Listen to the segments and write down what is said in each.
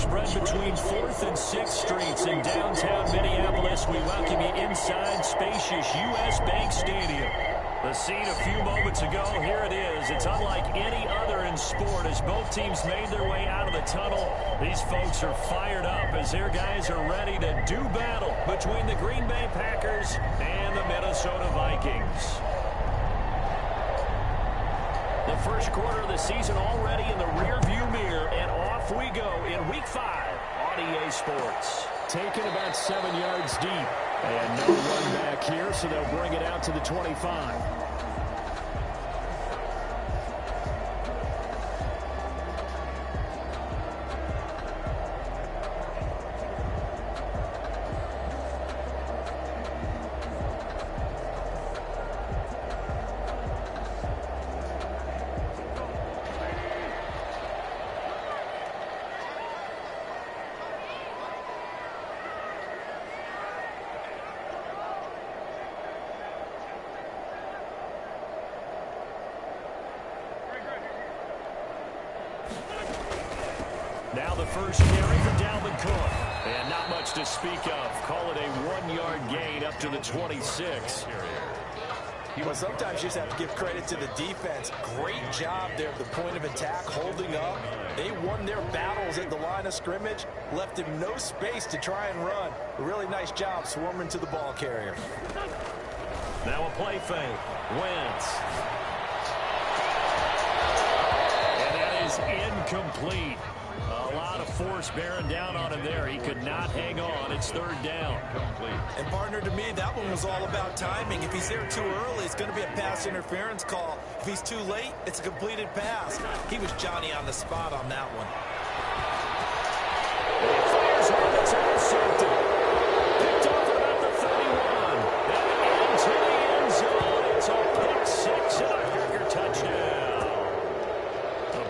spread between 4th and 6th Streets in downtown Minneapolis. We welcome you inside spacious U.S. Bank Stadium. The scene a few moments ago, here it is. It's unlike any other in sport as both teams made their way out of the tunnel. These folks are fired up as their guys are ready to do battle between the Green Bay Packers and the Minnesota Vikings. The first quarter of the season already in the rearview mirror, and off we go in Week 5 on EA Sports. Taken about 7 yards deep, and no run back here, so they'll bring it out to the 25. Now the first carry for Dalvin Cook. And not much to speak of. Call it a 1-yard gain up to the 26. Well, sometimes you just have to give credit to the defense. Great job there at the point of attack, holding up. They won their battles at the line of scrimmage, left him no space to try and run. A really nice job swarming to the ball carrier. Now a play fake. Wentz. And that is incomplete. A lot of force bearing down on him there. He could not hang on. It's 3rd down. Complete. And, partner, to me, that one was all about timing. If he's there too early, it's going to be a pass interference call. If he's too late, it's a completed pass. He was Johnny on the spot on that one. He fires one that's intercepted. Picked off at about the 31. And into the end zone. It's a pick 6 and a Packer touchdown.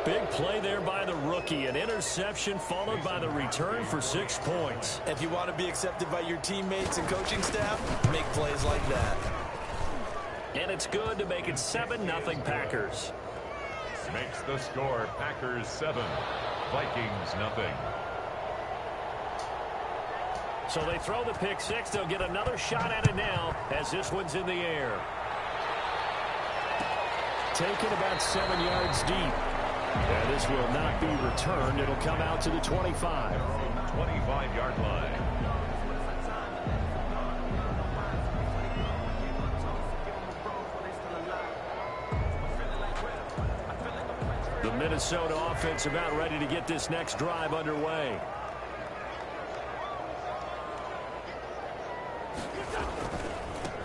Big play there by the rookie. An interception followed by the return for 6 points. If you want to be accepted by your teammates and coaching staff, make plays like that. And it's good to make it 7-0 Packers. Makes the score Packers 7, Vikings nothing. So they throw the pick 6. They'll get another shot at it now as this one's in the air. Taken about 7 yards deep. And this will not be returned. It'll come out to the 25. 25-yard line. The Minnesota offense about ready to get this next drive underway.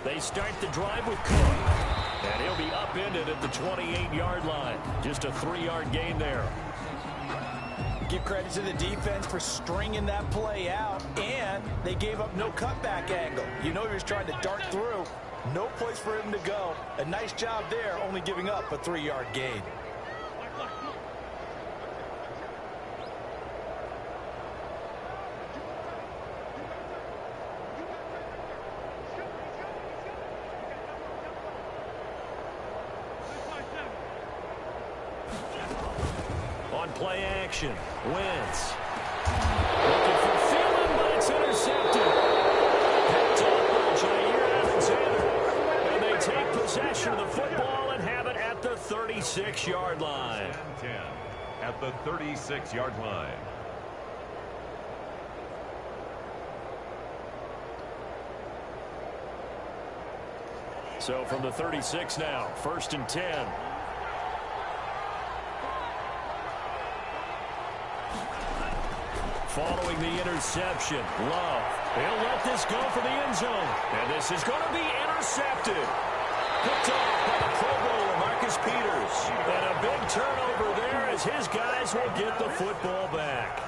They start the drive with Cook. And he'll be upended at the 28-yard line. Just a 3-yard gain there. Give credit to the defense for stringing that play out, and they gave up no cutback angle. You know he was trying to dart through. No place for him to go. A nice job there, only giving up a 3-yard gain. Play action. Wentz. Looking for Thielen, but it's intercepted. Picked up by Jair Alexander. And they take possession of the football and have it at the 36-yard line. 10 at the 36-yard line. So from the 36 now, 1st and 10. Following the interception, Love. He'll let this go for the end zone. And this is going to be intercepted. Picked off by the Pro Bowler, Marcus Peters. And a big turnover there as his guys will get the football back.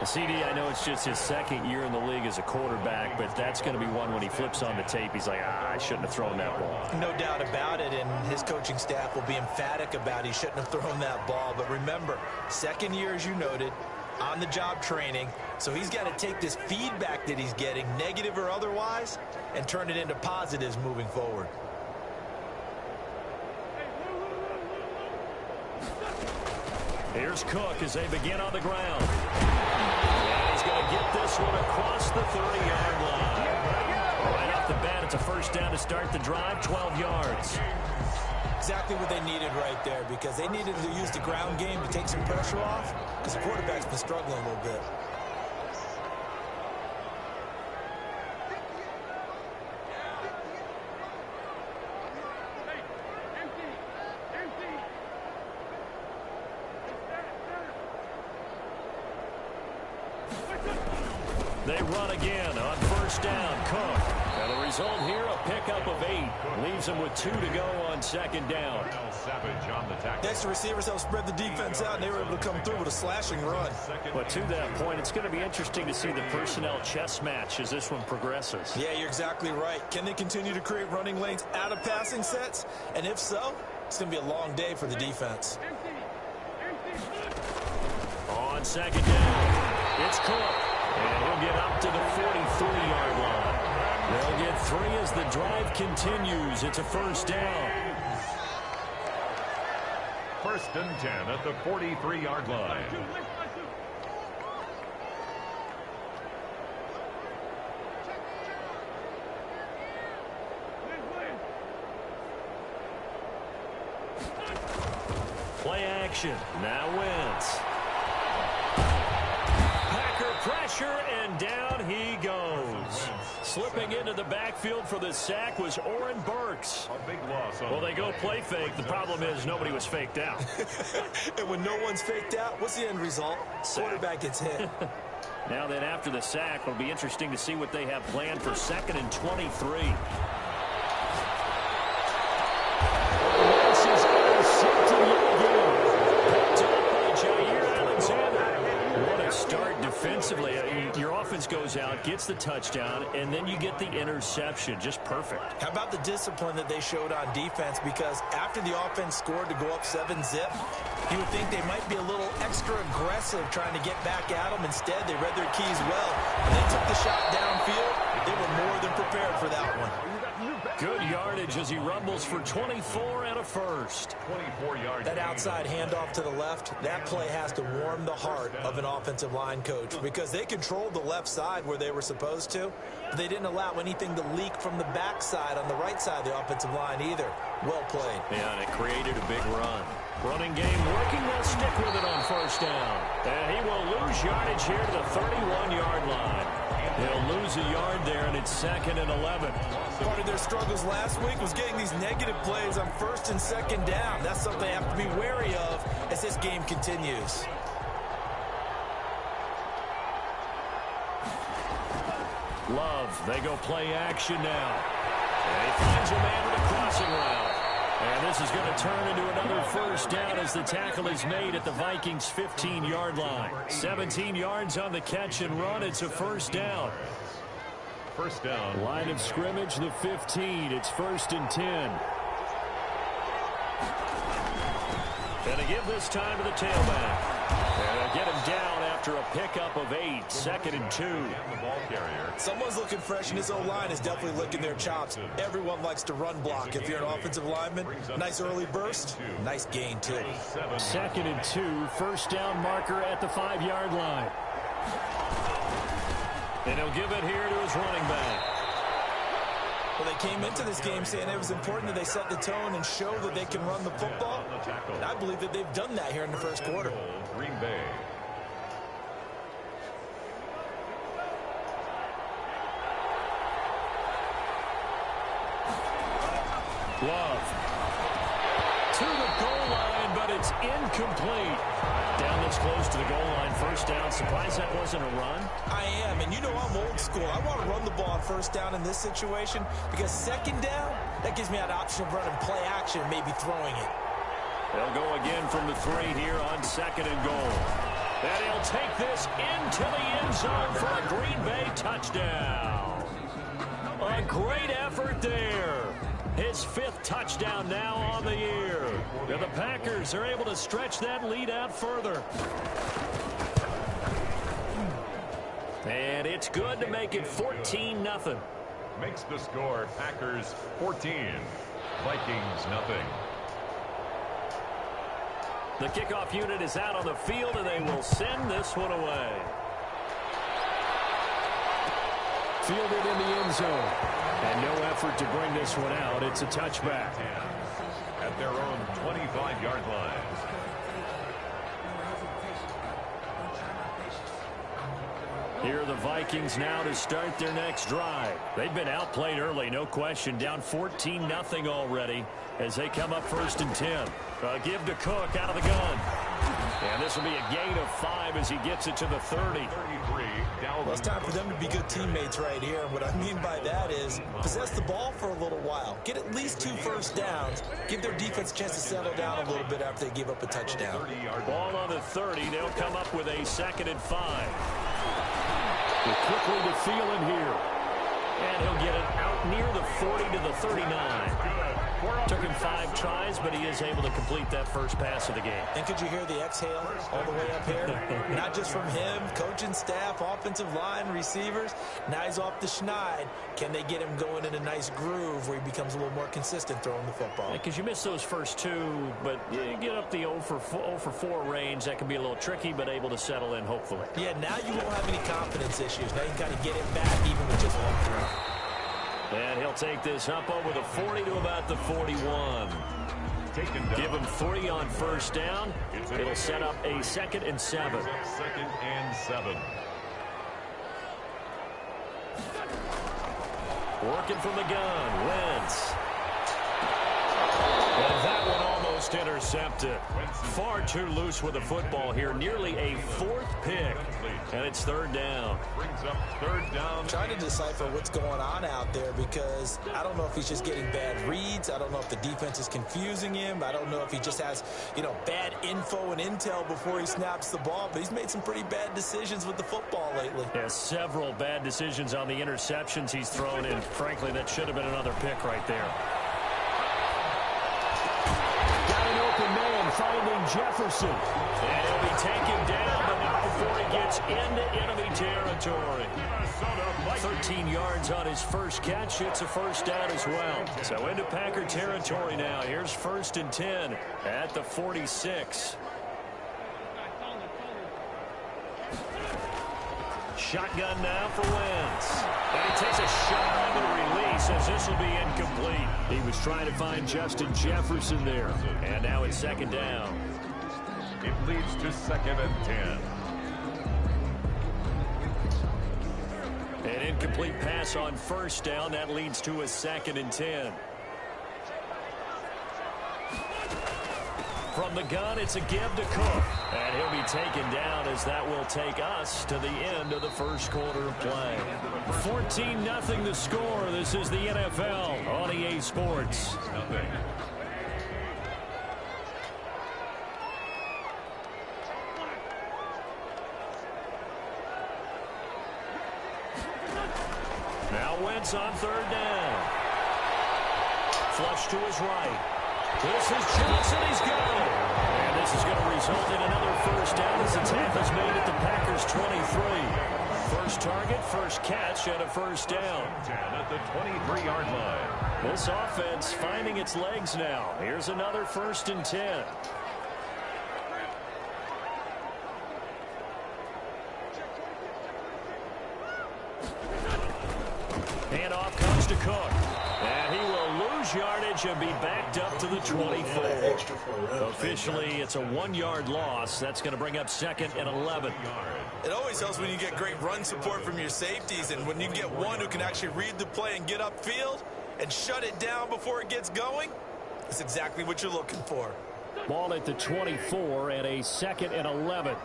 CD, I know it's just his 2nd year in the league as a quarterback, but that's going to be one when he flips on the tape. He's like, I shouldn't have thrown that ball. No doubt about it, and his coaching staff will be emphatic about he shouldn't have thrown that ball. But remember, 2nd year, as you noted, on-the-job training, so he's got to take this feedback that he's getting, negative or otherwise, and turn it into positives moving forward. Here's Cook as they begin on the ground. And he's going to get this one across the 30-yard line. Right off the bat, it's a first down to start the drive, 12 yards. Exactly what they needed right there, because they needed to use the ground game to take some pressure off, because the quarterback's been struggling a little bit. They run again on first down. Cook. And the result here, a pickup of 8. Leaves them with 2 to go on second down. Savage on the tackle. Next, the receivers helped spread the defense out, and they were able to come through with a slashing run. But to that point, it's going to be interesting to see the personnel chess match as this one progresses. Yeah, you're exactly right. Can they continue to create running lanes out of passing sets? And if so, it's going to be a long day for the defense. On second down, it's Cook. And he'll get up to the 43-yard line. They'll get 3 as the drive continues. It's a first down. First and 10 at the 43-yard line. Play action. Now Wentz. Pressure, and down he goes. Slipping into the backfield for the sack was Oren Burks. A big loss. Well, they go play fake. The problem is nobody was faked out. And when no one's faked out, what's the end result? Quarterback gets hit. Now then, after the sack, it'll be interesting to see what they have planned for 2nd and 23. This is intercepted again. Picked up by Jair Alexander. What a start defensively. Your offense goes out, gets the touchdown, and then you get the interception. Just perfect. How about the discipline that they showed on defense? Because after the offense scored to go up 7-zip, you would think they might be a little extra aggressive trying to get back at them. Instead, they read their keys well. When they took the shot downfield, they were more than prepared for that one. Good yardage as he rumbles for 24 and a first. 24 yards. That outside handoff to the left, that play has to warm the heart of an offensive line coach, because they controlled the left side where they were supposed to, but they didn't allow anything to leak from the backside on the right side of the offensive line either. Well played. Yeah, and it created a big run. Running game working. They'll stick with it on first down. And he will lose yardage here to the 31-yard line. He'll lose a yard there, and it's 2nd and 11. Part of their struggles last week was getting these negative plays on 1st and 2nd down. That's something they have to be wary of as this game continues. Love, they go play action now. And he finds a man with a crossing route. And this is going to turn into another first down as the tackle is made at the Vikings' 15-yard line. 17 yards on the catch and run. It's a first down. First down. Line of scrimmage, the 15. It's 1st and 10. And to give this time to the tailback. And they'll get him down after a pickup of 8. 2nd and 2. The ball carrier. Someone's looking fresh, and his O-line is definitely licking their chops. Everyone likes to run block. If you're an offensive lineman, nice early burst, nice gain too. 2nd and 2. First down marker at the 5-yard line. And he'll give it here to his running back. Well, they came into this game saying it was important that they set the tone and show that they can run the football. And I believe that they've done that here in the first quarter. Green Bay. Love. To the goal line, but it's incomplete. Down this close to the goal line. First down. Surprised that wasn't a run? I am, and you know I'm old school. I want to run the ball on first down in this situation because 2nd down, that gives me that option of running play action and maybe throwing it. They'll go again from the 3 here on 2nd and goal. And he'll take this into the end zone for a Green Bay touchdown. A great effort there. His 5th touchdown now on the year. And the Packers are able to stretch that lead out further. And it's good to make it 14-0. Makes the score Packers 14. Vikings nothing. The kickoff unit is out on the field, and they will send this one away. fielded in the end zone. And no effort to bring this one out. It's a touchback. At their own 25-yard line. Here are the Vikings now to start their next drive. They've been outplayed early, no question. Down 14-0 already as they come up 1st and 10. Give to Cook out of the gun. And this will be a gain of 5 as he gets it to the 30. Well, it's time for them to be good teammates right here. And what I mean by that is possess the ball for a little while. Get at least 2 first downs. Give their defense a chance to settle down a little bit after they give up a touchdown. Ball on the 30. They'll come up with a 2nd and 5. We're quickly to Thielen here. And he'll get it out near the 40 to the 39. Took him 5 tries, but he is able to complete that first pass of the game. And could you hear the exhale all the way up here? Not just from him, coaching staff, offensive line, receivers. Now he's off the schneid. Can they get him going in a nice groove where he becomes a little more consistent throwing the football? Because you miss those first 2, but you get up the 0 for 4 range. That can be a little tricky, but able to settle in, hopefully. Yeah, now you won't have any confidence issues. Now you got to get it back even with just 1 throw. And he'll take this up over the 40 to about the 41. Give him 3 on first down. It'll set up a 2nd and 7. 2nd and 7. Working from the gun, Wentz. And that one almost intercepted. Far too loose with the football here. Nearly a 4th pick. And it's 3rd down. Brings up 3rd down. Trying to decipher what's going on out there because I don't know if he's just getting bad reads. I don't know if the defense is confusing him. I don't know if he just has, bad info and intel before he snaps the ball. But he's made some pretty bad decisions with the football lately. Yeah, several bad decisions on the interceptions he's thrown. And frankly, that should have been another pick right there. Man finding Jefferson. And he'll be taken down, but not before he gets into enemy territory. 13 yards on his first catch. It's a first down as well. So into Packer territory now. Here's 1st and 10 at the 46. Shotgun now for Wentz. And he takes a shot on the release as this will be incomplete. He was trying to find Justin Jefferson there. And now it's 2nd down. It leads to 2nd and 10. An incomplete pass on first down. That leads to a 2nd and 10. From the gun, it's a give to Cook. And he'll be taken down as that will take us to the end of the first quarter of play. 14-0 the score. This is the NFL on EA Sports. Now Wentz on 3rd down. Flush to his right. This is Johnson. He's got it. And this is going to result in another first down as the tackle's made at the Packers' 23. First target, first catch, and a first down. At the 23-yard line. This offense finding its legs now. Here's another 1st and 10. Handoff comes to Cook. And he will lose yardage and be backed up to the 24. Officially, it's a 1-yard loss. That's going to bring up 2nd and 11. It always helps when you get great run support from your safeties, and when you get one who can actually read the play and get upfield and shut it down before it gets going. That's exactly what you're looking for. Ball at the 24 and a 2nd and 11.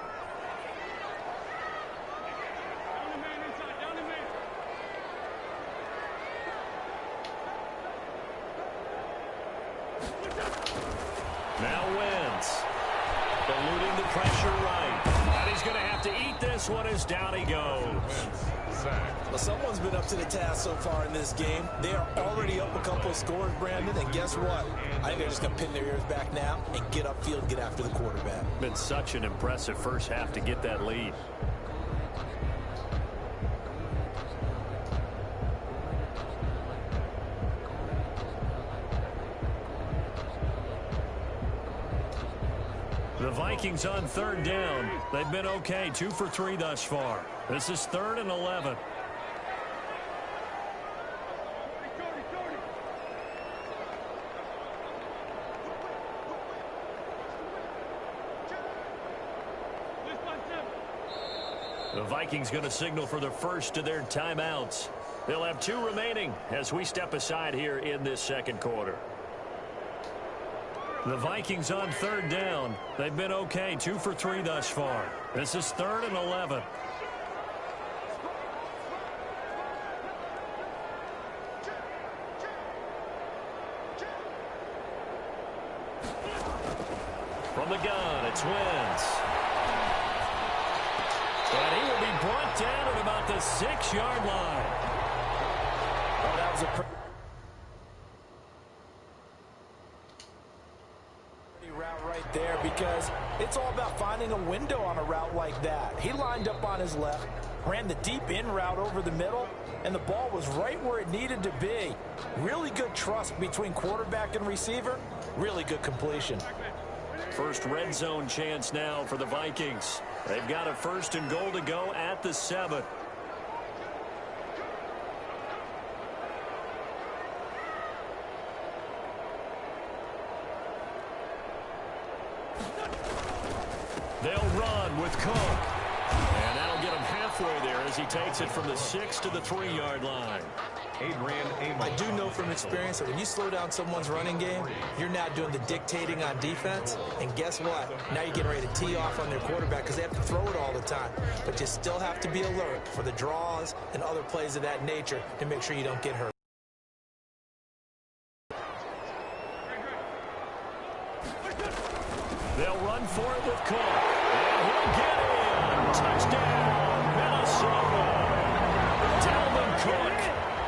Now Wentz, eluding the pressure right. And he's going to have to eat this one as down he goes. Well, someone's been up to the task so far in this game. They are already up a couple of scores, Brandon, and guess what? I think they're just going to pin their ears back now and get upfield and get after the quarterback. Been such an impressive first half to get that lead. The Vikings on 3rd down. They've been okay, 2 for 3 thus far. This is 3rd and 11. The Vikings going to signal for the first of their timeouts. They'll have 2 remaining as we step aside here in this second quarter. The Vikings on 3rd down. They've been okay, 2 for 3 thus far. This is 3rd and 11. From the gun, it's Wentz. And he will be brought down at about the 6-yard line. Oh, that was a pretty route right there, because it's all about finding a window on a route like that. He lined up on his left, ran the deep in route over the middle, and the ball was right where it needed to be. Really good trust between quarterback and receiver. Really good completion. First red zone chance now for the Vikings. They've got a 1st and goal to go at the 7. They'll run with Cook. And that'll get him halfway there as he takes it from the 6 to the 3-yard line. I do know from experience that when you slow down someone's running game, you're now doing the dictating on defense. And guess what? Now you're getting ready to tee off on their quarterback because they have to throw it all the time. But you still have to be alert for the draws and other plays of that nature to make sure you don't get hurt. They'll run for it with Cook. And he'll get in. Touchdown, Minnesota. Dalvin Cook.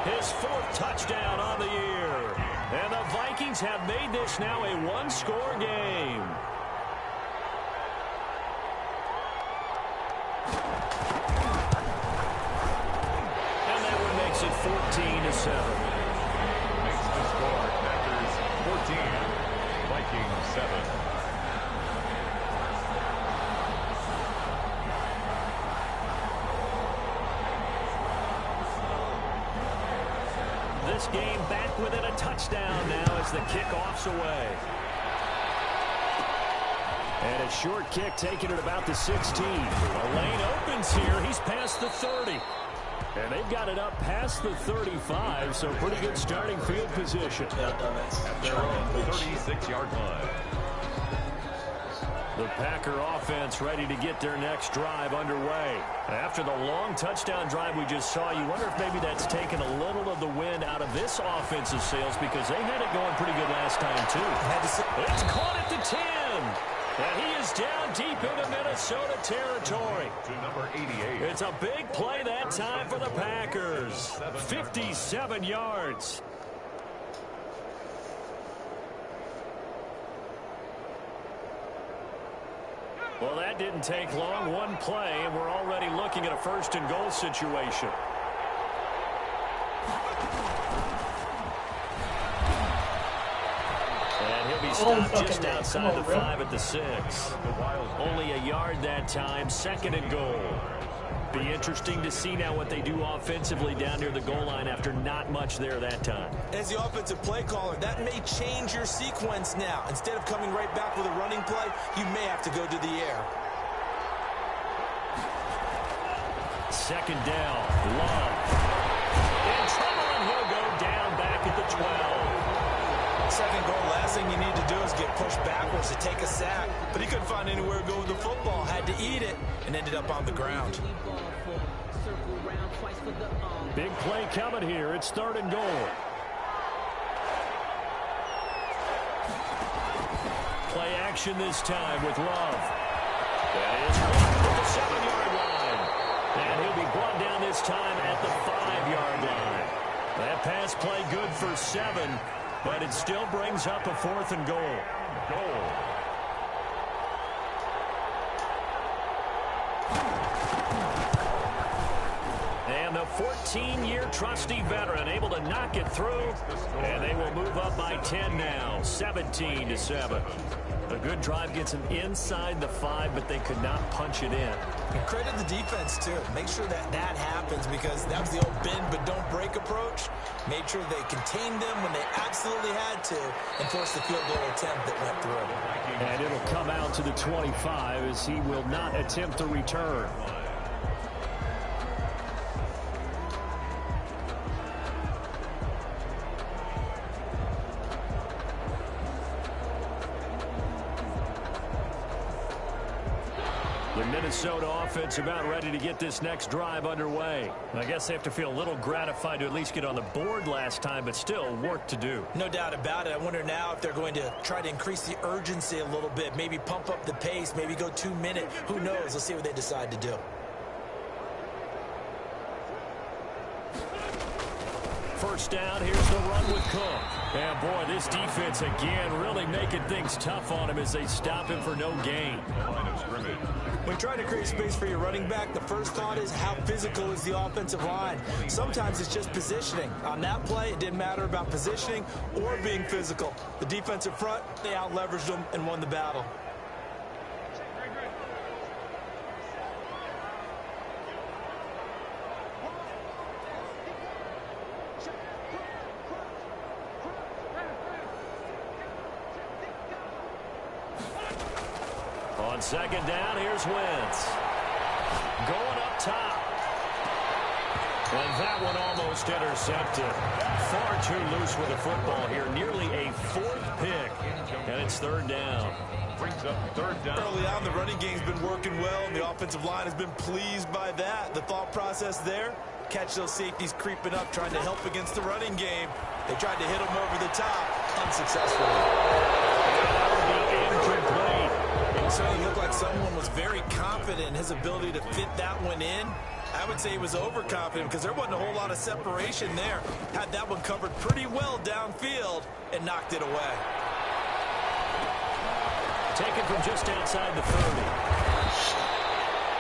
His 4th touchdown on the year. And the Vikings have made this now a 1-score game. And that one makes it 14-7. Makes the score Packers 14, Vikings 7. This game back within a touchdown now as the kickoff's away. And a short kick taken at about the 16. A lane opens here. He's past the 30. And they've got it up past the 35, so pretty good starting field position. At their own 36-yard line. The Packer offense ready to get their next drive underway. After the long touchdown drive we just saw, you wonder if maybe that's taken a little of the wind out of this offensive sails because they had it going pretty good last time, too. It's caught at the 10. And he is down deep into Minnesota territory. To number 88. It's a big play that time for the Packers. 57 yards. Well, that didn't take long. One play, and we're already looking at a 1st and goal situation. And he'll be stopped just outside the 5 at the 6. Only a yard that time, 2nd and goal. Be interesting to see now what they do offensively down near the goal line after not much there that time. As the offensive play caller, that may change your sequence now. Instead of coming right back with a running play, you may have to go to the air. 2nd down, Love. In trouble, and he'll go down back at the 12. 2nd goal, last thing you need to do is get pushed backwards to take a sack. But he couldn't find anywhere to go with the football, had to eat it, and ended up on the ground. Big play coming here. It's 3rd and goal. Play action this time with Love. That is blocked at the 7-yard line. And he'll be brought down this time at the 5-yard line. That pass play good for 7, but it still brings up a 4th and goal. And the 14-year trusty veteran able to knock it through, and they will move up by 10 now, 17-7. A good drive gets them inside the 5, but they could not punch it in. And credit the defense, too. Make sure that that happens because that was the old bend but don't break approach. Made sure they contained them when they absolutely had to and forced the field goal attempt that went through. And it'll come out to the 25 as he will not attempt to return. Minnesota offense about ready to get this next drive underway. I guess they have to feel a little gratified to at least get on the board last time, but still work to do. No doubt about it. I wonder now if they're going to try to increase the urgency a little bit, maybe pump up the pace, maybe go 2 minute. Who knows? Let's see what they decide to do. First down, here's the run with Cook. And boy, this defense again really making things tough on him as they stop him for no gain. When you're trying to create space for your running back, the first thought is how physical is the offensive line. Sometimes it's just positioning. On that play, it didn't matter about positioning or being physical. The defensive front, they out-leveraged them and won the battle. On second down, here's Wentz. Going up top. And that one almost intercepted. Far too loose with the football here. Nearly a 4th pick. And it's third down. Brings up third down. Early on, the running game's been working well, and the offensive line has been pleased by that. The thought process there, catch those safeties creeping up, trying to help against the running game. They tried to hit them over the top, unsuccessfully. That would be incomplete. It certainly looked like someone was very confident in his ability to fit that one in. I would say he was overconfident because there wasn't a whole lot of separation there. Had that one covered pretty well downfield and knocked it away. Taken from just outside the 30.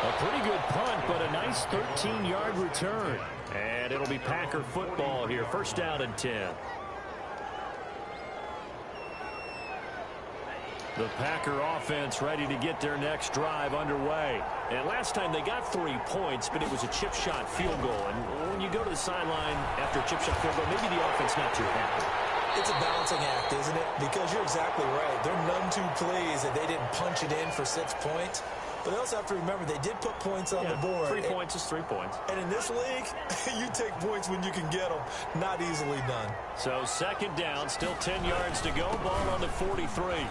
A pretty good punt, but a nice 13-yard return. And it'll be Packer football here. First down and 10. The Packer offense ready to get their next drive underway. And last time they got 3 points, but it was a chip shot field goal. And when you go to the sideline after a chip shot field goal, maybe the offense not too happy. It's a balancing act, isn't it? Because you're exactly right. They're none too pleased that they didn't punch it in for 6 points. But they also have to remember they did put points on the board. 3 points is 3 points. And in this league, you take points when you can get them. Not easily done. So second down, still 10 yards to go. Ball on the 43.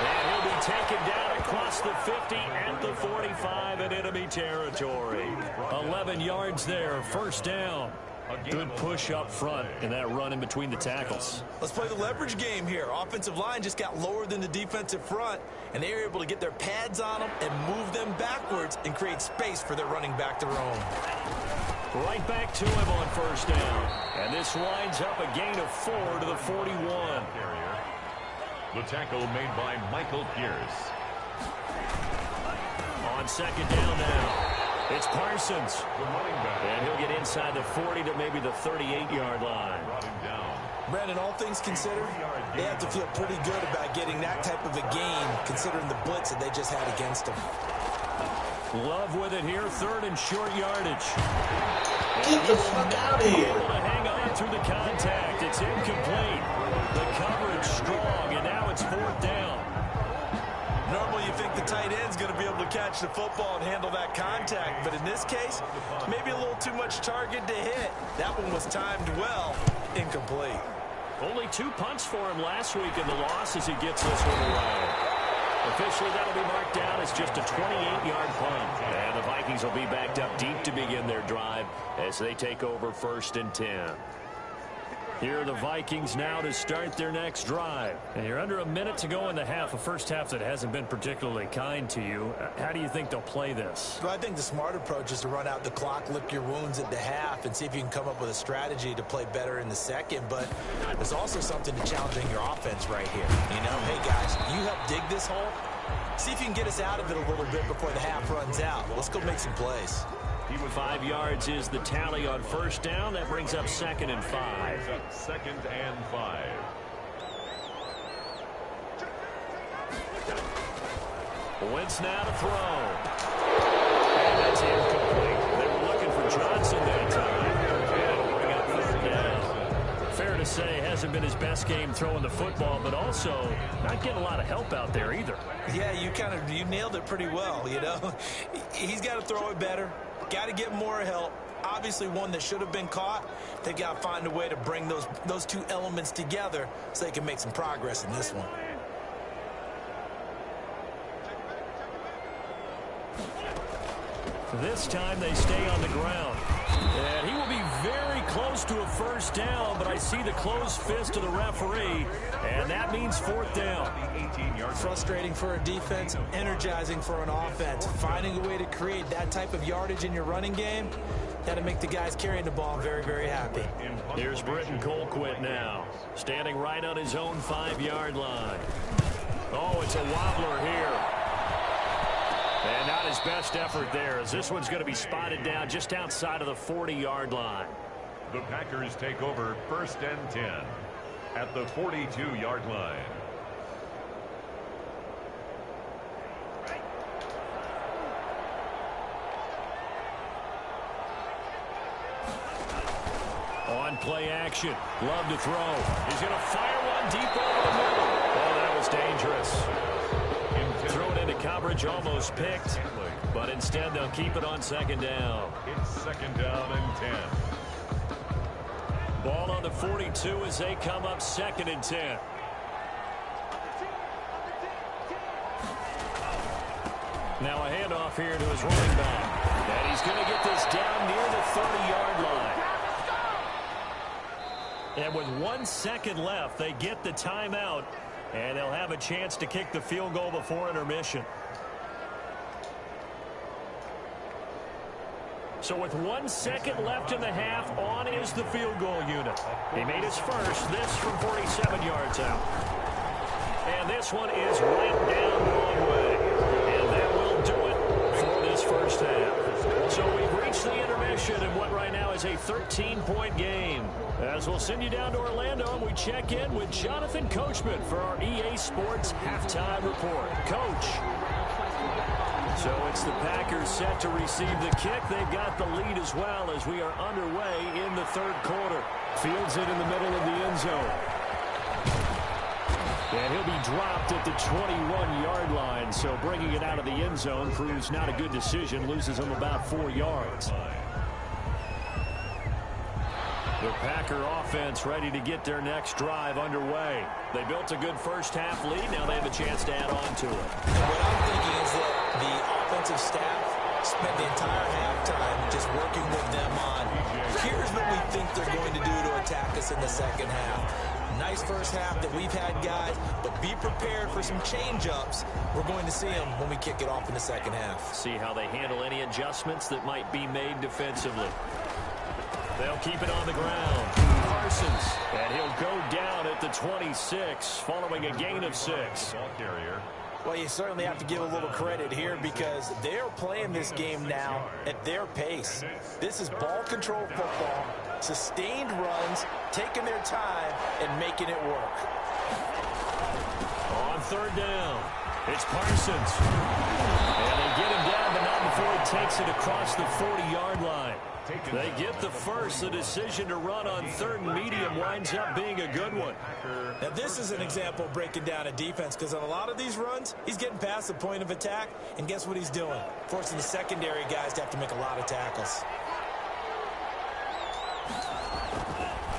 And he'll be taken down across the 50 at the 45 in enemy territory. 11 yards there, first down. Good push up front and that run in between the tackles. Let's play the leverage game here. Offensive line just got lower than the defensive front, and they were able to get their pads on them and move them backwards and create space for their running back to roam. Right back to him on first down. And this winds up a gain of 4 to the 41. The tackle made by Michael Pierce. On second down now. It's Parsons. The running back. And he'll get inside the 40 to maybe the 38-yard line. Brought him down. Brandon, all things considered, they have to feel pretty good about getting that type of a gain, considering the blitz that they just had against them. Love with it here, third and short yardage. Get the fuck out of here. Able to hang on through the contact. It's incomplete. The coverage strong, and now it's fourth down. Normally you think the tight end's going to be able to catch the football and handle that contact, but in this case, maybe a little too much target to hit. That one was timed well, incomplete. Only 2 punts for him last week in the loss as he gets this one away. Officially, that'll be marked down as just a 28-yard punt. And the Vikings will be backed up deep to begin their drive as they take over first and 10. Here are the Vikings now to start their next drive. And you're under a minute to go in the half, a first half that hasn't been particularly kind to you. How do you think they'll play this? Well, I think the smart approach is to run out the clock, lick your wounds at the half, and see if you can come up with a strategy to play better in the second. But there's also something to challenging your offense right here. You know, hey, guys, you help dig this hole. See if you can get us out of it a little bit before the half runs out. Let's go make some plays. 5 yards is the tally on first down. That brings up second and 5. Second and 5. Wentz now to throw. And that's incomplete. They were looking for Johnson that time. And it'll bring up third down. Fair to say, hasn't been his best game throwing the football, but also not getting a lot of help out there either. Yeah, you nailed it pretty well, you know. He's got to throw it better. Got to get more help. Obviously one that should have been caught. They've got to find a way to bring those two elements together so they can make some progress in this one. This time they stay on the ground. And he will be very close to a first down, but I see the closed fist of the referee, and that means fourth down. Frustrating for a defense, energizing for an offense. Finding a way to create that type of yardage in your running game, that'll make the guys carrying the ball very, very happy. Here's Britton Colquitt now, standing right on his own 5-yard line. Oh, it's a wobbler here. And not his best effort there, as this one's going to be spotted down just outside of the 40-yard line. The Packers take over 1st and 10 at the 42-yard line. On play action, Love to throw. He's going to fire one deep over the middle. Oh, that was dangerous. Thrown into coverage, almost picked, but instead they'll keep it on 2nd down. It's 2nd down and 10. Ball on the 42 as they come up 2nd and 10. Now a handoff here to his running back. And he's going to get this down near the 30-yard line. And with 1 second left, they get the timeout, and they'll have a chance to kick the field goal before intermission. So with 1 second left in the half, on is the field goal unit. He made his first, this from 47 yards out. And this one is right down Broadway. And that will do it for this first half. So we've reached the intermission in what right now is a 13-point game. As we'll send you down to Orlando, and we check in with Jonathan Coachman for our EA Sports Halftime Report. Coach. So it's the Packers set to receive the kick. They've got the lead as well as we are underway in the 3rd quarter. Fields it in the middle of the end zone. And he'll be dropped at the 21-yard line. So bringing it out of the end zone proves not a good decision. Loses him about 4 yards. The Packer offense ready to get their next drive underway. They built a good first half lead. Now they have a chance to add on to it. And what I'm thinking is that the offensive staff spent the entire halftime just working with them on, here's what we think they're going to do to attack us in the second half. Nice first half that we've had, guys, but be prepared for some change-ups. We're going to see them when we kick it off in the second half. See how they handle any adjustments that might be made defensively. They'll keep it on the ground. Parsons, and he'll go down at the 26, following a gain of 6. Well, you certainly have to give a little credit here because they're playing this game now at their pace. This is ball control football, sustained runs, taking their time, and making it work. On 3rd down, it's Parsons. And they get him down, but not before he takes it across the 40-yard line. They get the first. The decision to run on 3rd and medium winds up being a good one. Now, this is an example of breaking down a defense because on a lot of these runs, he's getting past the point of attack, and guess what he's doing? Forcing the secondary guys to have to make a lot of tackles.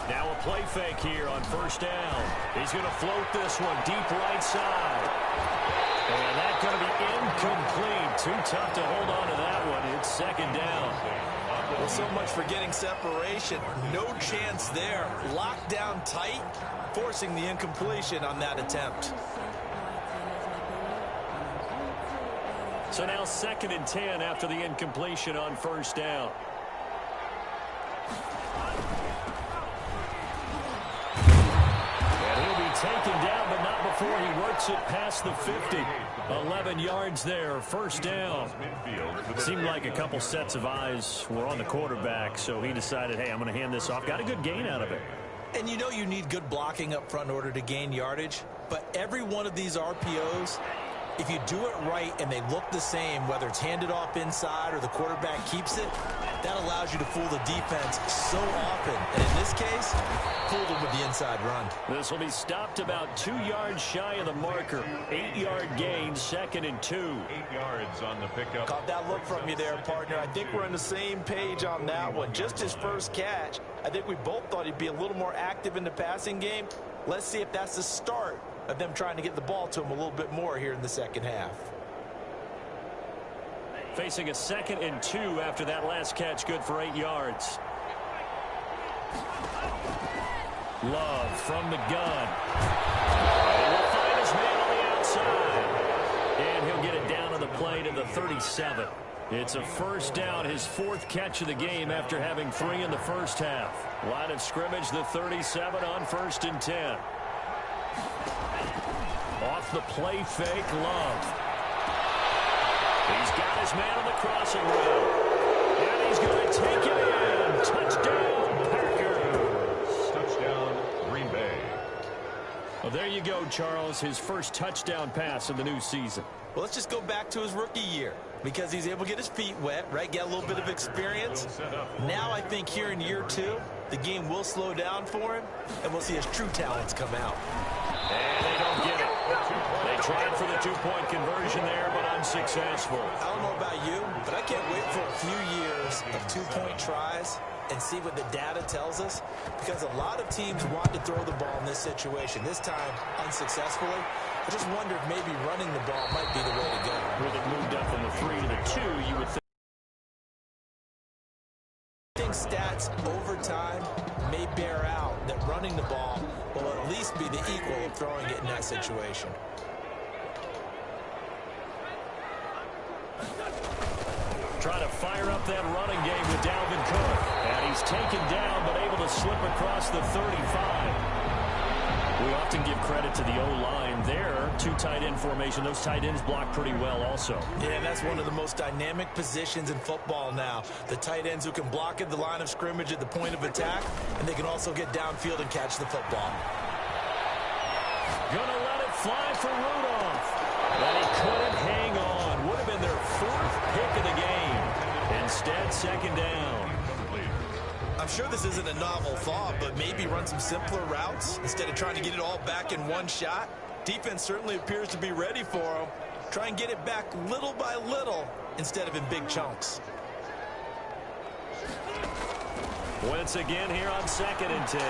Now a play fake here on 1st down. He's going to float this one deep right side. And that's going to be incomplete. Too tough to hold on to that one. It's 2nd down. Well, so much for getting separation. No chance there. Locked down tight, forcing the incompletion on that attempt. So now 2nd and 10 after the incompletion on 1st down. And he'll be taken down, but not before he works it past the 50. 11 yards there, 1st down. Seemed like a couple sets of eyes were on the quarterback, so he decided, hey, I'm going to hand this off. Got a good gain out of it. And you know you need good blocking up front in order to gain yardage, but every one of these RPOs, if you do it right and they look the same, whether it's handed off inside or the quarterback keeps it, that allows you to fool the defense so often. And in this case, fooled them with the inside run. This will be stopped about 2 yards shy of the marker. 8-yard gain, 2nd and 2. 8 yards on the pickup. Caught that look from you there, partner. I think we're on the same page on that one. Just his first catch. I think we both thought he'd be a little more active in the passing game. Let's see if that's the start of them trying to get the ball to him a little bit more here in the second half. Facing a 2nd and 2 after that last catch, good for 8 yards. Love from the gun. And he'll find his man on the outside. And he'll get it down to the play to the 37. It's a first down, his 4th catch of the game after having 3 in the first half. Line of scrimmage, the 37 on 1st and 10. Off the play fake, Love. He's got his man on the crossing route. And he's going to take it in. Touchdown, Packers. Touchdown, Green Bay. Well, there you go, Charles. His first touchdown pass of the new season. Well, let's just go back to his rookie year because he's able to get his feet wet, right? Get a little bit of experience. Now I think here in year 2, the game will slow down for him, and we'll see his true talents come out. And they don't get it. They tried for the 2-point conversion there, but unsuccessful. I don't know about you, but I can't wait for a few years of 2-point tries and see what the data tells us, because a lot of teams want to throw the ball in this situation. This time, unsuccessfully. I just wonder if maybe running the ball might be the way to go. With it moved up from the 3 to the 2, you would think stats over time may bear out that running the ball will at least be the equal of throwing it in that situation. Try to fire up that running game with Dalvin Cook. And he's taken down, but able to slip across the 35. We often give credit to the O-line there. 2 tight end formation. Those tight ends block pretty well also. Yeah, that's one of the most dynamic positions in football now. The tight ends who can block at the line of scrimmage at the point of attack, and they can also get downfield and catch the football. Gonna let it fly for Rudolph. But he couldn't hang on. Would have been their 4th pick of the game. Instead, 2nd down. I'm sure this isn't a novel thought, but maybe run some simpler routes instead of trying to get it all back in one shot. Defense certainly appears to be ready for him. Try and get it back little by little instead of in big chunks. Once again here on 2nd and 10.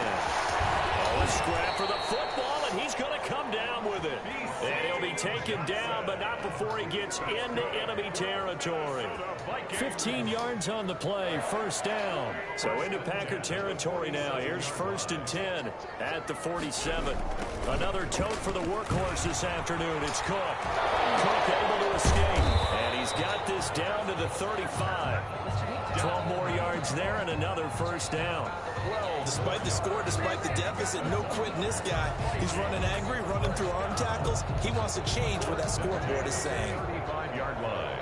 Oh, a scrap for the football, and he's going to come down with it. And he'll be taken down, but not before he gets into enemy territory. 15 yards on the play, 1st down. So into Packer territory now. Here's 1st and 10 at the 47. Another tote for the workhorse this afternoon. It's Cook. Cook able to escape, and he's got this down to the 35. 12 more yards there and another 1st down. Well, despite the score, despite the deficit, no quitting this guy. He's running angry, running through arm tackles. He wants to change what that scoreboard is saying. 35-yard line.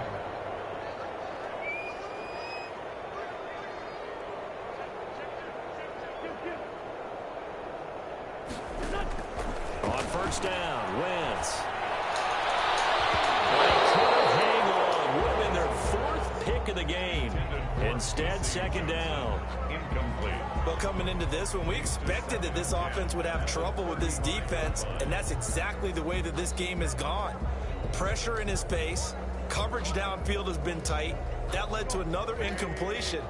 On 1st down, Wentz. They couldn't hang on. Would have been their 4th pick of the game. Instead, 2nd down. Incomplete. Well, coming into this one, we expected that this offense would have trouble with this defense, and that's exactly the way that this game has gone. Pressure in his face. Coverage downfield has been tight. That led to another incompletion.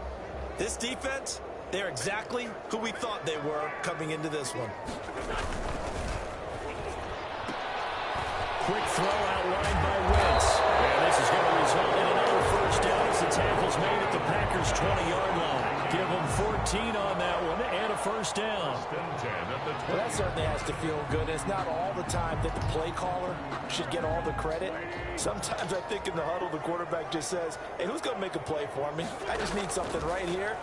This defense, they're exactly who we thought they were coming into this one. Quick throw outlined by Wentz. And this is going to result in another 1st down as the tackle's made at the Packers' 20-yard line. Give them 14 on that one and a 1st down. Well, that certainly has to feel good. It's not all the time that the play caller should get all the credit. Sometimes I think in the huddle, the quarterback just says, hey, who's going to make a play for me? I just need something right here.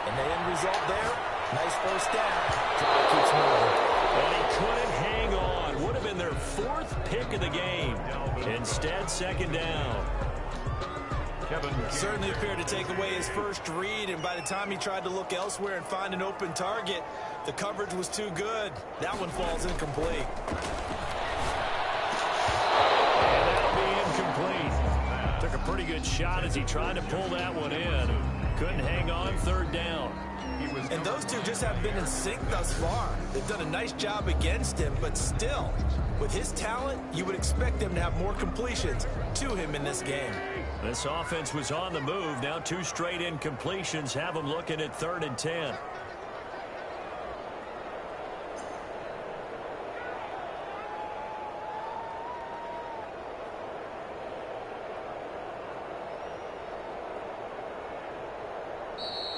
And the end result there, nice 1st down. Drive keeps moving. And he couldn't hang on. Would have been their 4th pick of the game. Instead, 2nd down. Certainly appeared to take away his first read, and by the time he tried to look elsewhere and find an open target, the coverage was too good. That one falls incomplete. And that'll be incomplete. Took a pretty good shot as he tried to pull that one in. Couldn't hang on, 3rd down. And those two just haven't been in sync thus far. They've done a nice job against him, but still, with his talent, you would expect them to have more completions to him in this game. This offense was on the move. Now 2 straight incompletions have them looking at 3rd and 10.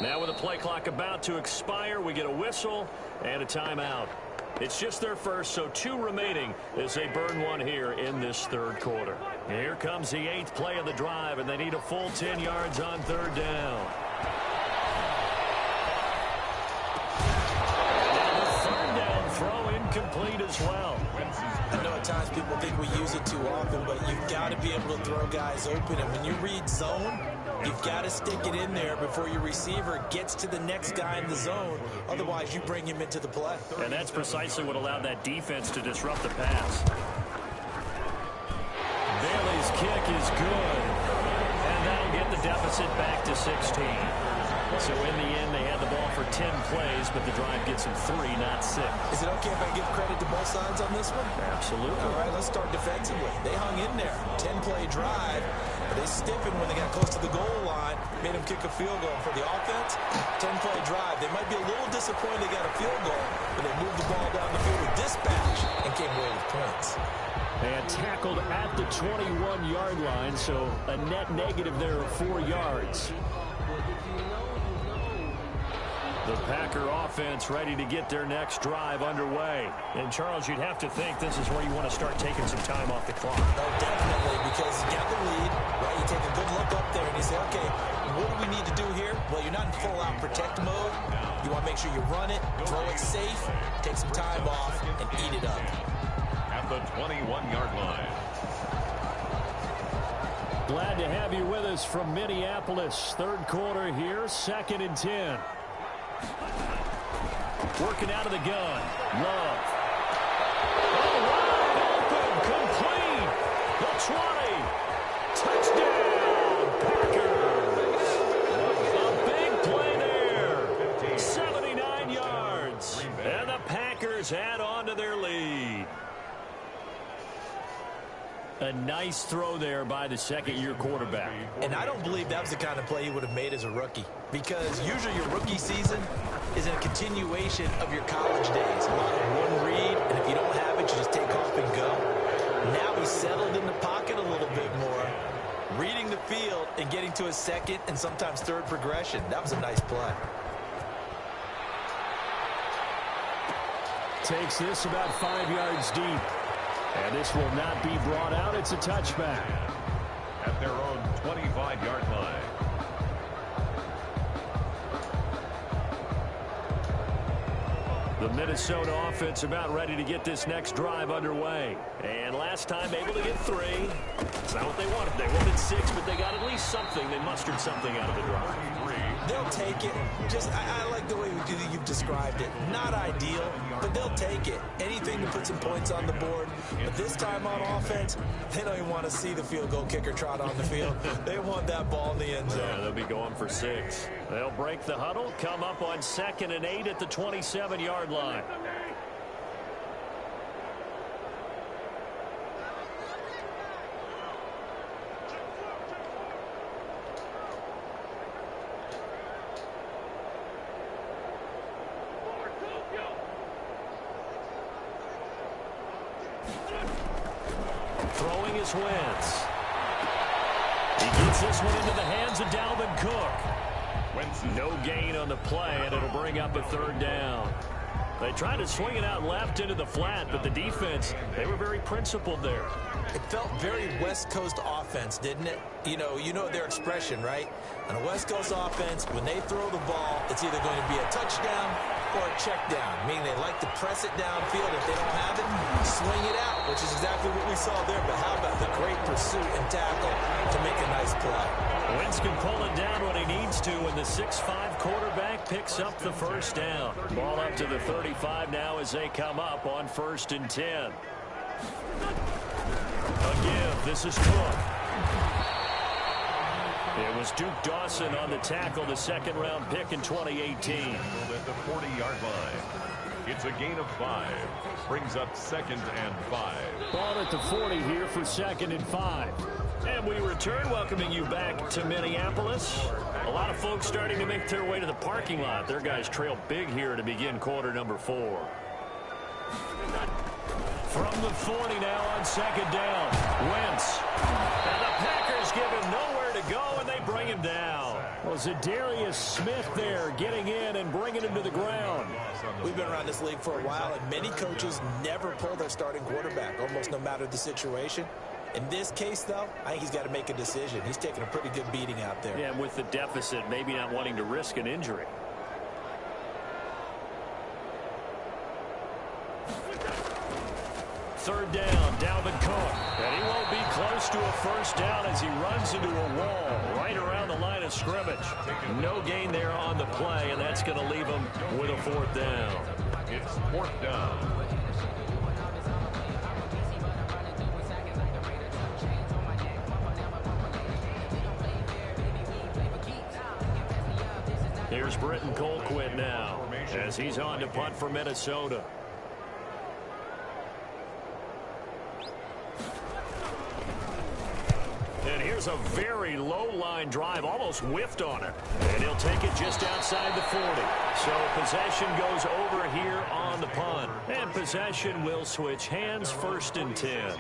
Now with the play clock about to expire, we get a whistle and a timeout. It's just their first, so 2 remaining as they burn one here in this third quarter. Here comes the 8th play of the drive, and they need a full 10 yards on third down. And the third down throw incomplete as well. I know at times people think we use it too often, but you've got to be able to throw guys open. And when you read zone, you've got to stick it in there before your receiver gets to the next guy in the zone. Otherwise, you bring him into the play. And that's precisely what allowed that defense to disrupt the pass. Bailey's kick is good. And that'll get the deficit back to 16. So in the end, they had the ball for 10 plays, but the drive gets them 3, not 6. Is it okay if I give credit to both sides on this one? Absolutely. All right, let's start defensively. They hung in there. 10-play drive. But they stiffened when they got close to the goal line, made them kick a field goal. For the offense, 10-play drive. They might be a little disappointed they got a field goal, but they moved the ball down the field with dispatch and came away with points. And tackled at the 21-yard line, so a net negative there of 4 yards. The Packer offense ready to get their next drive underway. And, Charles, you'd have to think this is where you want to start taking some time off the clock. Oh, definitely, because you got the lead, right? You take a good look up there and you say, okay, what do we need to do here? Well, you're not in full-out protect mode. You want to make sure you run it, throw it safe, take some time off, and eat it up. At the 21-yard line. Glad to have you with us from Minneapolis. Third quarter here, 2nd and 10. Working out of the gun. Love. Oh, wide open, complete. The 20. Touchdown, Packers. A big play there. 79 yards. And the Packers add on to their lead. A nice throw there by the second-year quarterback. And I don't believe that was the kind of play he would have made as a rookie, because usually your rookie season is a continuation of your college days. A lot of one read, and if you don't have it, you just take off and go. Now he's settled in the pocket a little bit more, reading the field and getting to his second and sometimes third progression. That was a nice play. Takes this about 5 yards deep. And this will not be brought out. It's a touchback. At their own 25-yard line. The Minnesota offense about ready to get this next drive underway. And last time able to get 3. It's not what they wanted. They wanted 6, but they got at least something. They mustered something out of the drive. They'll take it. I like the way you've described it. Not ideal, but they'll take it. Anything to put some points on the board. But this time on offense, they don't even want to see the field goal kicker trot on the field. They want that ball in the end zone. Yeah, they'll be going for 6. They'll break the huddle, come up on 2nd and 8 at the 27-yard line. Throwing his Wentz. He gets this one into the hands of Dalvin Cook. No gain on the play, and it'll bring up a 3rd down. They tried to swing it out left into the flat, but the defense, they were very principled there. It felt very West Coast offense, didn't it? You know their expression, right? On a West Coast offense, when they throw the ball, it's either going to be a touchdown or a check down, meaning they like to press it downfield. If they don't have it, swing it out, which is exactly what we saw there. But how about the great pursuit and tackle to make a nice play? Wentz can pull it down when he needs to, and the 6'5" quarterback picks up the 1st down. Ball up to the 35 now as they come up on 1st and 10. Again, this is Cook. It was Duke Dawson on the tackle, the 2nd-round pick in 2018. At the 40-yard line. It's a gain of 5. Brings up 2nd and 5. Ball at the 40 here for 2nd and 5. And we return, welcoming you back to Minneapolis. A lot of folks starting to make their way to the parking lot. Their guys trail big here to begin quarter number 4. From the 40 now on 2nd down. Wentz. And the Packers give him nowhere to go, and they bring him down. Well, Zadarius Smith there getting in and bringing him to the ground. We've been around this league for a while, and many coaches never pull their starting quarterback, almost no matter the situation. In this case, though, I think he's got to make a decision. He's taking a pretty good beating out there. Yeah, and with the deficit, maybe not wanting to risk an injury. Third down, Dalvin Cook. And he won't be close to a first down as he runs into a wall right around the line of scrimmage. No gain there on the play, and that's going to leave him with a fourth down. It's fourth down. Here's Britton Colquitt now as he's on to punt for Minnesota. And here's a very low-line drive, almost whiffed on it. And he'll take it just outside the 40. So possession goes over here on the punt. And possession will switch hands, first and 10.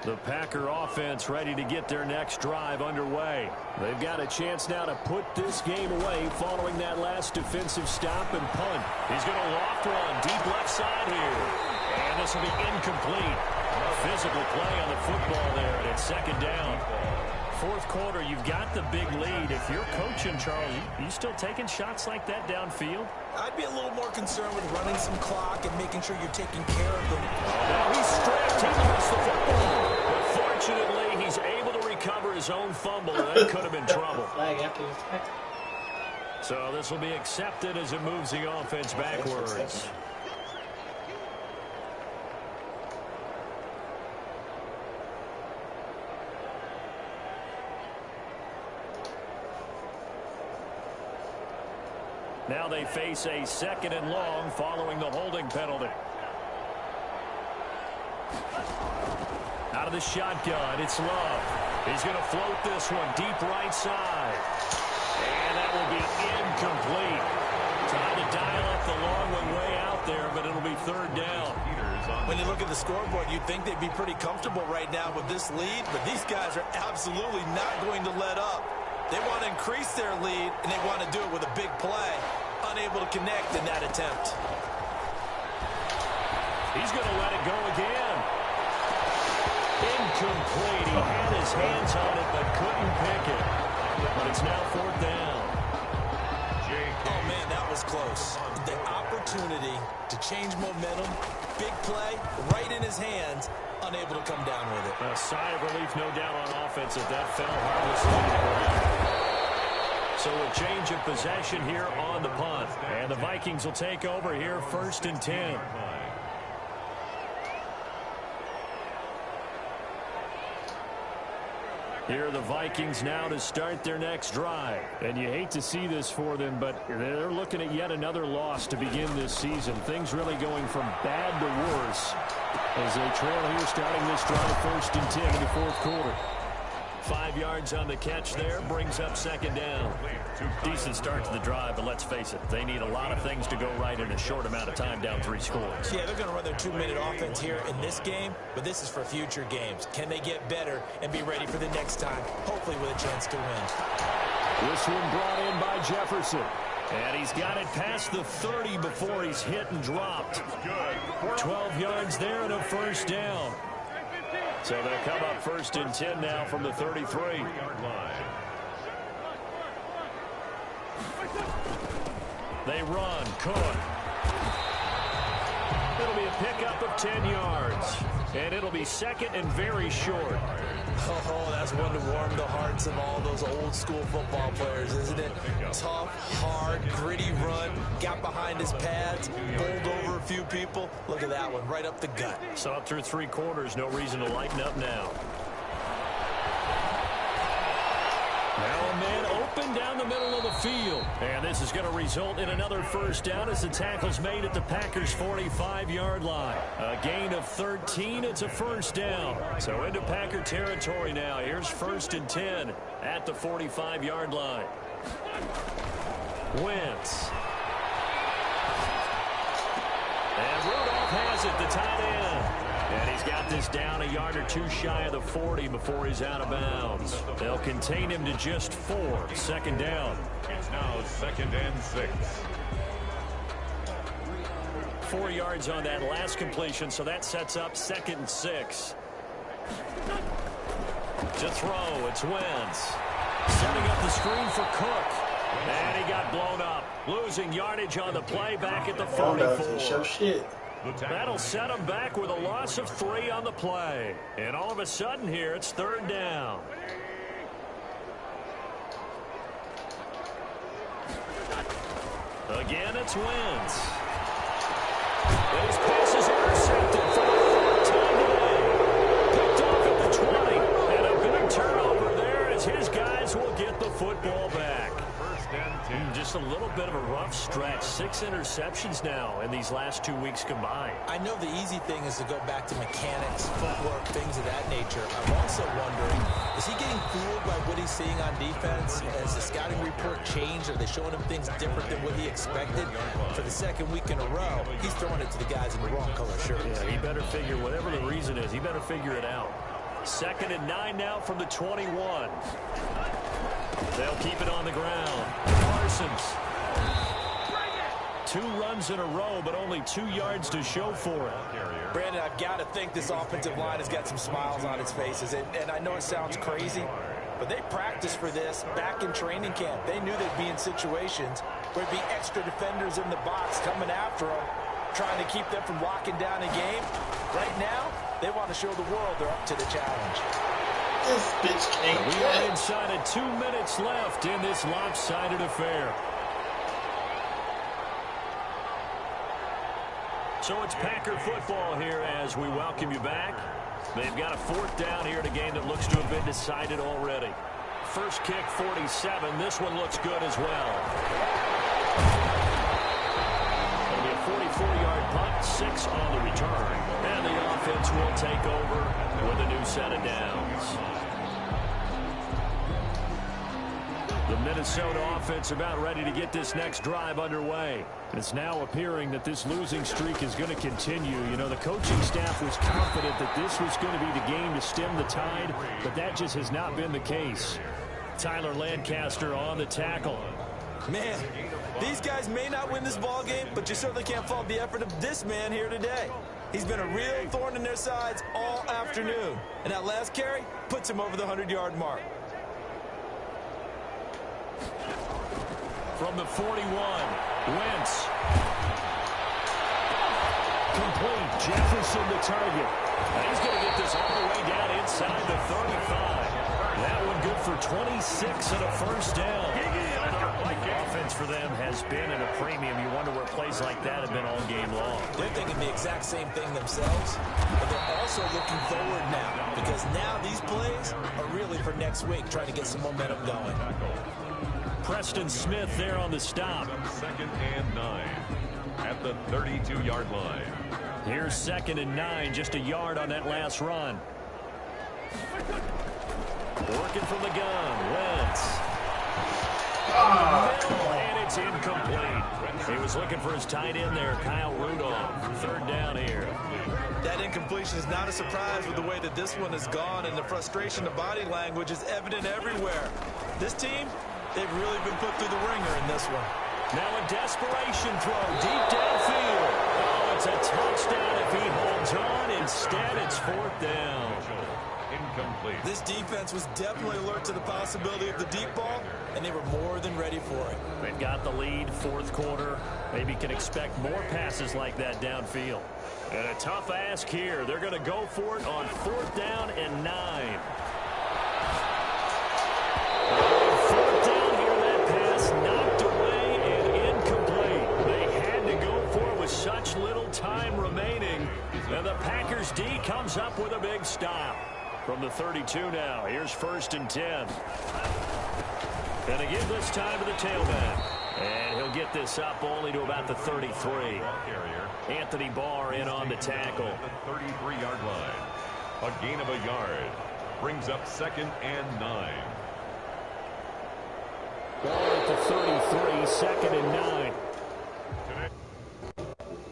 The Packer offense ready to get their next drive underway. They've got a chance now to put this game away following that last defensive stop and punt. He's going to loft one deep left side here. And this will be incomplete. A physical play on the football there, and it's second down. Fourth quarter, you've got the big lead. If you're coaching, Charles, you still taking shots like that downfield? I'd be a little more concerned with running some clock and making sure you're taking care of them. Now he's stripped. He lost the football. But fortunately, he's able to recover his own fumble. That could have been trouble. So this will be accepted as it moves the offense backwards. Now they face a second and long following the holding penalty. Out of the shotgun, it's Love. He's going to float this one deep right side. And that will be incomplete. Trying to dial up the long one way out there, but it'll be third down. When you look at the scoreboard, you'd think they'd be pretty comfortable right now with this lead, but these guys are absolutely not going to let up. They want to increase their lead, and they want to do it with a big play. Unable to connect in that attempt. He's going to let it go again. Incomplete. He had his hands on it, but couldn't pick it. But it's now fourth down. Oh, man, that was close. The opportunity to change momentum, big play, right in his hands, unable to come down with it. A sigh of relief, no doubt, on offense if that fell harmlessly to the ground. So a change of possession here on the punt. And the Vikings will take over here, first and 10. Here are the Vikings now to start their next drive. And you hate to see this for them, but they're looking at yet another loss to begin this season. Things really going from bad to worse as they trail here starting this drive, first and 10 in the fourth quarter. 5 yards on the catch there, brings up second down. Decent start to the drive, but let's face it, they need a lot of things to go right in a short amount of time, down 3 scores. Yeah, they're going to run their 2-minute offense here in this game, but this is for future games. Can they get better and be ready for the next time, hopefully with a chance to win? This one brought in by Jefferson. And he's got it past the 30 before he's hit and dropped. 12 yards there and a first down. So they'll come up first and 10 now from the 33. They run. Cook. It'll be a pickup of 10 yards. And it'll be second and very short. Oh, that's one to warm the hearts of all those old school football players, isn't it? Tough, hard, gritty run. Got behind his pads, bowled over a few people. Look at that one, right up the gut. So up through 3 quarters, no reason to lighten up now. Now a man open down the middle of the field. And this is going to result in another first down as the tackle's made at the Packers' 45-yard line. A gain of 13. It's a first down. So into Packer territory now. Here's first and 10 at the 45-yard line. Wentz. And Rudolph has it, the tight end. And he's got this down a yard or two shy of the 40 before he's out of bounds. They'll contain him to just 4. Second down. It's now 2nd and 6. 4 yards on that last completion, so that sets up 2nd and 6. To throw, it's Wentz. Setting up the screen for Cook. And he got blown up. Losing yardage on the play back at the 44. That'll set him back with a loss of 3 on the play. And all of a sudden here, it's 3rd down. Again, it's Wentz. And his pass is intercepted for the 4th time today. Picked off at the 20. And a big turnover there as his guys will get the football back. Just a little bit of a rough stretch. 6 interceptions now in these last 2 weeks combined. I know the easy thing is to go back to mechanics, footwork, things of that nature. I'm also wondering, is he getting fooled by what he's seeing on defense? Has the scouting report changed? Are they showing him things different than what he expected? For the 2nd week in a row, he's throwing it to the guys in the wrong color shirts. Yeah, he better figure, whatever the reason is, he better figure it out. 2nd and 9 now from the 21. They'll keep it on the ground. Parsons. 2 runs in a row, but only 2 yards to show for it. Brandon, I've got to think this offensive line has got some smiles on its faces. And I know it sounds crazy, but they practiced for this back in training camp. They knew they'd be in situations where there'd be extra defenders in the box coming after them, trying to keep them from locking down a game. Right now, they want to show the world they're up to the challenge. This bitch can't We are inside of 2 minutes left in this lopsided affair. So it's Packer football here as we welcome you back. They've got a 4th down here in a game that looks to have been decided already. First kick, 47. This one looks good as well. It'll be a 44-yard punt, 6 on the return. And the offense will take over with a new set of downs. The Minnesota offense about ready to get this next drive underway. It's now appearing that this losing streak is going to continue. You know, the coaching staff was confident that this was going to be the game to stem the tide, but that just has not been the case. Tyler Lancaster on the tackle. Man, these guys may not win this ball game, but you certainly can't fault the effort of this man here today. He's been a real thorn in their sides all afternoon. And that last carry puts him over the 100-yard mark. From the 41, Wentz. Complete. Jefferson the target. And he's going to get this all the way down inside the 35. That one good for 26 and a first down. Offense for them has been at a premium. You wonder where plays like that have been all game long. They're thinking the exact same thing themselves, but they're also looking forward now, because now these plays are really for next week, trying to get some momentum going. Preston Smith there on the stop. 2nd and 9 at the 32-yard line. Here's 2nd and 9, just a yard on that last run. Working from the gun, Wentz. And it's incomplete. He was looking for his tight end there, Kyle Rudolph. 3rd down here. That incompletion is not a surprise with the way that this one has gone, and the frustration, the body language is evident everywhere. This team, they've really been put through the ringer in this one. Now a desperation throw deep downfield. Oh, it's a touchdown if he holds on. Instead, it's 4th down. Incomplete. This defense was definitely alert to the possibility of the deep ball, and they were more than ready for it. They've got the lead, 4th quarter. Maybe can expect more passes like that downfield. And a tough ask here. They're going to go for it on 4th down and 9. 4th down here, that pass knocked away and incomplete. They had to go for it with such little time remaining. And the Packers D comes up with a big stop. From the 32 now, here's 1st and 10. Gonna give this time to the tailback. And he'll get this up only to about the 33. Anthony Barr in on the tackle. The 33-yard line. A gain of a yard. Brings up 2nd and 9. Ball at the 33, 2nd and 9.